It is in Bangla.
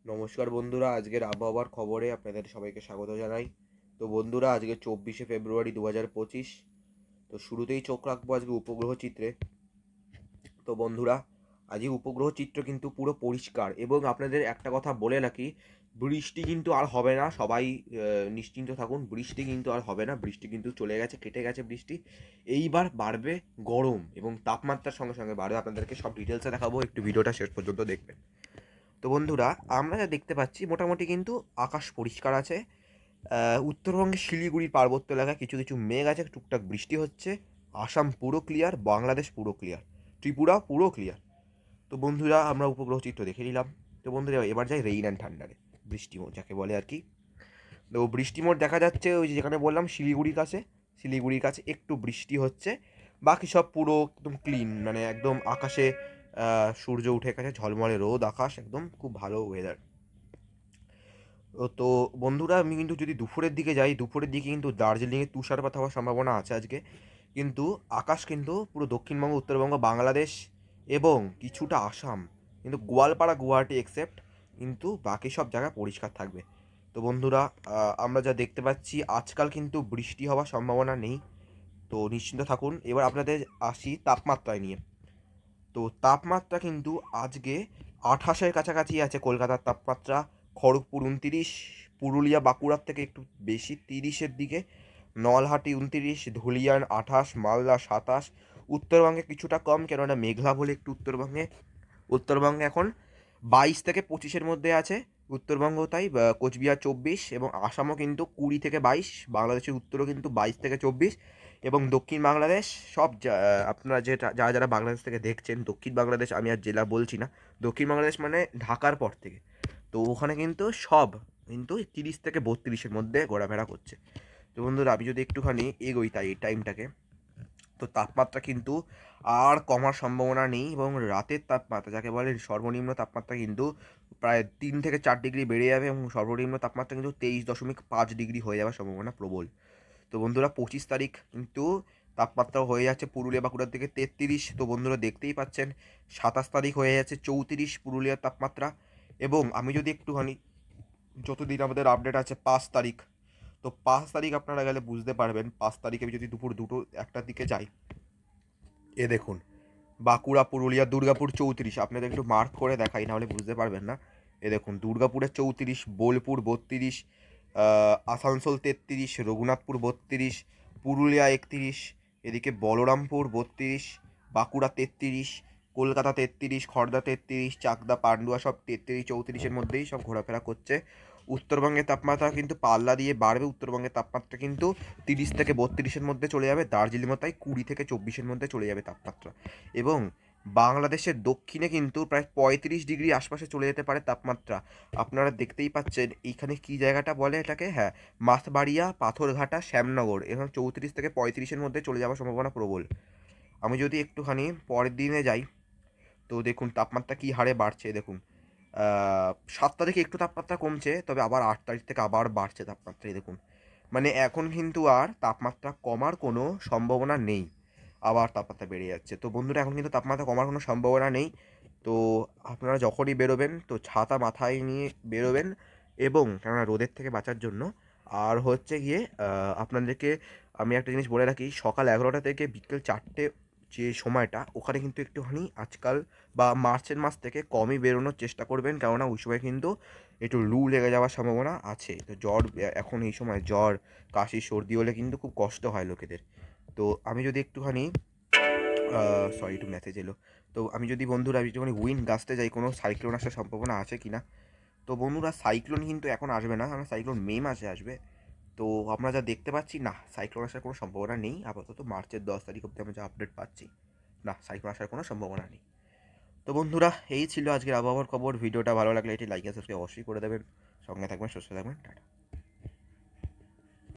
নমস্কার বন্ধুরা, আজকের আবহাওয়ার খবরে আপনাদের সবাইকে স্বাগত জানাই। তো বন্ধুরা, আজকে 24শে ফেব্রুয়ারি 2025। তো শুরুতেই চোখ রাখবো আজকে উপগ্রহ চিত্রে। তো বন্ধুরা, আজকে উপগ্রহ চিত্র কিন্তু পুরো পরিষ্কার, এবং আপনাদের একটা কথা বলে রাখি, বৃষ্টি কিন্তু আর হবে না। সবাই নিশ্চিন্ত থাকুন, বৃষ্টি কিন্তু আর হবে না। বৃষ্টি কিন্তু চলে গেছে, কেটে গেছে বৃষ্টি। এইবার বাড়বে গরম, এবং তাপমাত্রার সঙ্গে সঙ্গে বাড়বে। আপনাদেরকে সব ডিটেলসে দেখাবো, একটু ভিডিওটা শেষ পর্যন্ত দেখবেন। তো বন্ধুরা, আমরা যা দেখতে পাচ্ছি মোটামুটি কিন্তু আকাশ পরিষ্কার আছে। উত্তরবঙ্গের শিলিগুড়ির পার্বত্য এলাকায় কিছু কিছু মেঘ আছে, টুকটাক বৃষ্টি হচ্ছে। আসাম পুরো ক্লিয়ার, বাংলাদেশ পুরো ক্লিয়ার, ত্রিপুরা পুরো ক্লিয়ার। তো বন্ধুরা, আমরা উপগ্রহ চিত্র দেখে নিলাম। তো বন্ধুরা, এবার যাই রেইন অ্যান্ড থান্ডারে, বৃষ্টি মোড যাকে বলে আর কি। তো বৃষ্টি মোড দেখা যাচ্ছে ওই যে যেখানে বললাম শিলিগুড়ির কাছে একটু বৃষ্টি হচ্ছে। বাকি সব পুরো একদম ক্লিন, মানে একদম আকাশে সূর্য উঠে গেছে, ঝলমলে রোদ, আকাশ একদম খুব ভালো ওয়েদার। তো বন্ধুরা, আমি কিন্তু যদি দুপুরের দিকে যাই, দুপুরের দিকে কিন্তু দার্জিলিংয়ে তুষারপাত হওয়ার সম্ভাবনা আছে আজকে। কিন্তু আকাশ কিন্তু পুরো দক্ষিণবঙ্গ, উত্তরবঙ্গ, বাংলাদেশ এবং কিছুটা আসাম, কিন্তু গোয়ালপাড়া গুয়াহাটি এক্সেপ্ট, কিন্তু বাকি সব জায়গা পরিষ্কার থাকবে। তো বন্ধুরা, আমরা যা দেখতে পাচ্ছি আজকাল কিন্তু বৃষ্টি হওয়ার সম্ভাবনা নেই। তো নিশ্চিন্ত থাকুন। এবার আপনাদের আসি তাপমাত্রায় নিয়ে। তো তাপমাত্রা কিন্তু আজকে 28-এর কাছাকাছি আছে কলকাতার তাপমাত্রা। খড়গপুর 29, পুরুলিয়া বাঁকুড়ার থেকে একটু বেশি 30-এর দিকে, নলহাটি 29, ধুলিয়ান 28, মালদা 27। উত্তরবঙ্গে কিছুটা কম, কেননা মেঘলা বলে একটু উত্তরবঙ্গে এখন 22 থেকে 25-এর মধ্যে আছে। উত্তরবঙ্গ তাই কোচবিহার 24, এবং আসামও কিন্তু 20 থেকে 22। বাংলাদেশের উত্তরও কিন্তু 22 থেকে 24, এবং দক্ষিণ বাংলাদেশ সব আপনারা যারা যারা বাংলাদেশ থেকে দেখছেন, দক্ষিণ বাংলাদেশ আমি আর জেলা বলছি না, দক্ষিণ বাংলাদেশ মানে ঢাকার পর থেকে, তো ওখানে কিন্তু সব কিন্তু 30 থেকে 32-এর মধ্যে ঘোরাফেরা করছে। তো বন্ধুরা, আমি যদি একটুখানি এগোই তাই এই টাইমটাকে, তো তাপমাত্রা কিন্তু আর কমার সম্ভাবনা নেই, এবং রাতের তাপমাত্রা যাকে বলে সর্বনিম্ন তাপমাত্রা কিন্তু প্রায় 3 থেকে 4 ডিগ্রি বেড়ে যাবে, এবং সর্বনিম্ন তাপমাত্রা কিন্তু 23.5 ডিগ্রি হয়ে যাওয়ার সম্ভাবনা প্রবল। তো বন্ধুরা, 25 তারিখ কিন্তু তাপমাত্রা হয়ে যাচ্ছে পুরুলিয়া বাঁকুড়ার দিকে 33। তো বন্ধুরা, দেখতেই পাচ্ছেন 27 তারিখ হয়ে যাচ্ছে 34 পুরুলিয়ার তাপমাত্রা। এবং আমি যদি একটুখানি, যতদিন আমাদের আপডেট আছে 5 তারিখ, তো 5 তারিখ আপনারা গেলে বুঝতে পারবেন। 5 তারিখে আমি যদি দুপুর 2-1টার দিকে যাই, এ দেখুন, বাঁকুড়া, পুরুলিয়া, দুর্গাপুর 34। আপনাদের একটু মার্ক করে দেখাই, নাহলে বুঝতে পারবেন না। এ দেখুন, দুর্গাপুরে 34, বোলপুর 32, আসানসোল 33, রঘুনাথপুর 32, পুরুলিয়া 31, এদিকে বলরামপুর 32, বাঁকুড়া 33, কলকাতা 33, খড়দা 33, চাকদা, পান্ডুয়া সব 33-34-এর মধ্যেই সব ঘোরাফেরা করছে। উত্তরবঙ্গের তাপমাত্রা কিন্তু পাল্লা দিয়ে বাড়বে। উত্তরবঙ্গের তাপমাত্রা কিন্তু 30 থেকে 32-এর মধ্যে চলে যাবে। দার্জিলিংও তাই 20 থেকে 24-এর মধ্যে চলে যাবে তাপমাত্রা। এবং বাংলাদেশের দক্ষিণে কিন্তু প্রায় 35 ডিগ্রি আশপাশে চলে যেতে পারে তাপমাত্রা। আপনারা দেখতেই পাচ্ছেন এইখানে কি জায়গাটা বলে এটাকে, হ্যাঁ, মাথবাড়িয়া, পাথরঘাটা, শ্যামনগর, এখানে 34 থেকে 35-এর মধ্যে চলে যাওয়ার সম্ভাবনা প্রবল। আমি যদি একটুখানি পরের দিনে যাই, তো দেখুন তাপমাত্রা কী হারে বাড়ছে। দেখুন, 7 তারিখে একটু তাপমাত্রা কমছে, তবে আবার 8 তারিখ থেকে আবার বাড়ছে তাপমাত্রায়। দেখুন, মানে এখন কিন্তু আর তাপমাত্রা কমার কোনো সম্ভাবনা নেই, আবার তাপমাত্রা বেড়ে যাচ্ছে। তো বন্ধুরা, এখন কিন্তু তাপমাত্রা কমার কোনো সম্ভাবনা নেই। তো আপনারা যখনই বেরোবেন তো ছাতা মাথায় নিয়ে বেরোবেন, এবং কেননা রোদের থেকে বাঁচার জন্য। আর হচ্ছে গিয়ে আপনাদেরকে আমি একটা জিনিস বলে রাখি, সকাল 11টা থেকে বিকেল 4টে যে সময়টা, ওখানে কিন্তু একটুখানি আজকাল বা মার্চের মাস থেকে কমই বেরোনোর চেষ্টা করবেন, কেননা ওই সময় কিন্তু একটু লু লেগে যাওয়ার সম্ভাবনা আছে। তো এখন এই সময় জ্বর, কাশি, সর্দি হলে কিন্তু খুব কষ্ট হয় লোকেদের। তো আমি যদি একটুখানি সরি, একটু মেসেজ এলো। তো আমি যদি বন্ধুরা আমি যখন উইন্ড গাছতে যাই, কোনো সাইক্লোন আসার সম্ভাবনা আছে কি না। তো বন্ধুরা, সাইক্লোন কিন্তু এখন আসবে না, কারণ সাইক্লোন মে মাসে আসবে। তো আমরা যা দেখতে পাচ্ছি, না, সাইক্লোন আসার কোনো সম্ভাবনা নেই আপাতত। মার্চের 10 তারিখ অব্দি আমরা যা আপডেট পাচ্ছি, না, সাইক্লোন আসার কোনো সম্ভাবনা নেই। তো বন্ধুরা, এই ছিল আজকের আবহাওয়ার খবর। ভিডিওটা ভালো লাগলে এটি লাইক আর সাবস্ক্রাইব অবশ্যই করে দেবেন। সঙ্গে থাকবেন, সুস্থ থাকবেন, টাটা।